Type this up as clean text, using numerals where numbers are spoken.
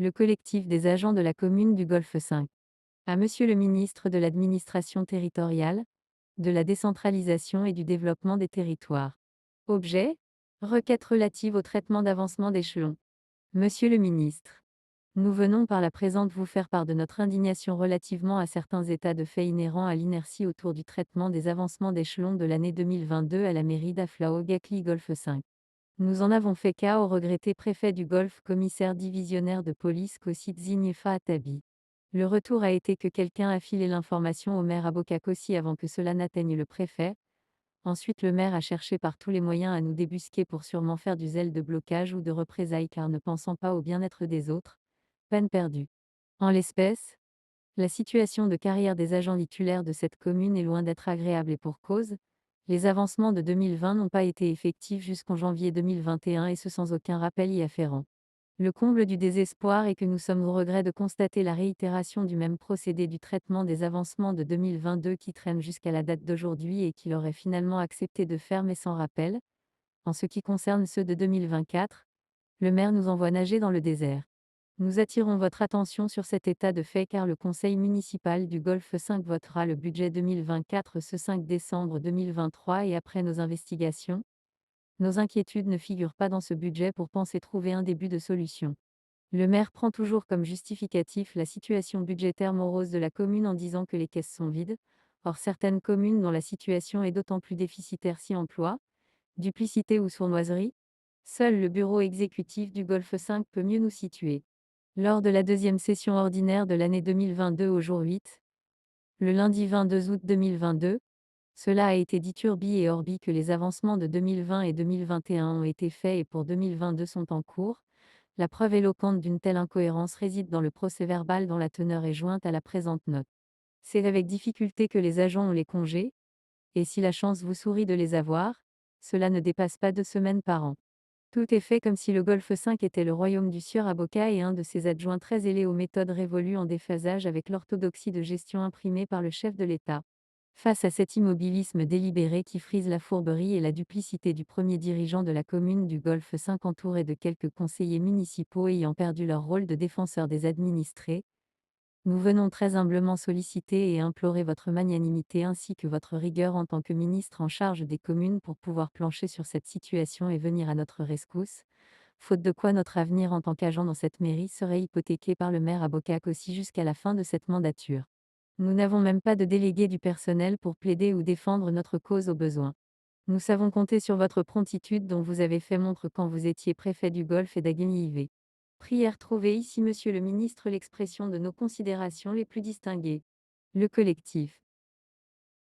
le collectif des agents de la commune du Golfe 5. À Monsieur le ministre de l'Administration territoriale, de la décentralisation et du développement des territoires. Objet: requête relative au traitement d'avancement d'échelon. Monsieur le ministre, nous venons par la présente vous faire part de notre indignation relativement à certains états de fait inhérents à l'inertie autour du traitement des avancements d'échelon de l'année 2022 à la mairie d'Aflaho-Gakli Golfe 5. Nous en avons fait cas au regretté préfet du Golfe, commissaire divisionnaire de police Kossit Zinyefa Atabi. Le retour a été que quelqu'un a filé l'information au maire Abokakossi avant que cela n'atteigne le préfet. Ensuite, le maire a cherché par tous les moyens à nous débusquer pour sûrement faire du zèle de blocage ou de représailles car ne pensant pas au bien-être des autres. Peine perdue. En l'espèce, la situation de carrière des agents titulaires de cette commune est loin d'être agréable et pour cause. Les avancements de 2020 n'ont pas été effectifs jusqu'en janvier 2021 et ce sans aucun rappel y afférent. Le comble du désespoir est que nous sommes au regret de constater la réitération du même procédé du traitement des avancements de 2022 qui traîne jusqu'à la date d'aujourd'hui et qu'il aurait finalement accepté de faire mais sans rappel. En ce qui concerne ceux de 2024, le maire nous envoie nager dans le désert. Nous attirons votre attention sur cet état de fait car le conseil municipal du Golfe 5 votera le budget 2024 ce 5 décembre 2023 et après nos investigations, nos inquiétudes ne figurent pas dans ce budget pour penser trouver un début de solution. Le maire prend toujours comme justificatif la situation budgétaire morose de la commune en disant que les caisses sont vides. Or certaines communes dont la situation est d'autant plus déficitaire s'y emploient. Duplicité ou sournoiserie? Seul le bureau exécutif du Golfe 5 peut mieux nous situer. Lors de la deuxième session ordinaire de l'année 2022 au jour 8, le lundi 22 août 2022, cela a été dit turbi et orbi que les avancements de 2020 et 2021 ont été faits et pour 2022 sont en cours. La preuve éloquente d'une telle incohérence réside dans le procès-verbal dont la teneur est jointe à la présente note. C'est avec difficulté que les agents ont les congés, et si la chance vous sourit de les avoir, cela ne dépasse pas 2 semaines par an. Tout est fait comme si le Golfe 5 était le royaume du sieur Aboka et un de ses adjoints très ailés aux méthodes révolues en déphasage avec l'orthodoxie de gestion imprimée par le chef de l'État. Face à cet immobilisme délibéré qui frise la fourberie et la duplicité du premier dirigeant de la commune du Golfe 5 entouré de quelques conseillers municipaux ayant perdu leur rôle de défenseur des administrés, nous venons très humblement solliciter et implorer votre magnanimité ainsi que votre rigueur en tant que ministre en charge des communes pour pouvoir plancher sur cette situation et venir à notre rescousse, faute de quoi notre avenir en tant qu'agent dans cette mairie serait hypothéqué par le maire Abokak aussi jusqu'à la fin de cette mandature. Nous n'avons même pas de délégué du personnel pour plaider ou défendre notre cause au besoin. Nous savons compter sur votre promptitude dont vous avez fait montre quand vous étiez préfet du Golfe et d'Aguigny-IV. Prière trouvée ici Monsieur le ministre l'expression de nos considérations les plus distinguées. Le collectif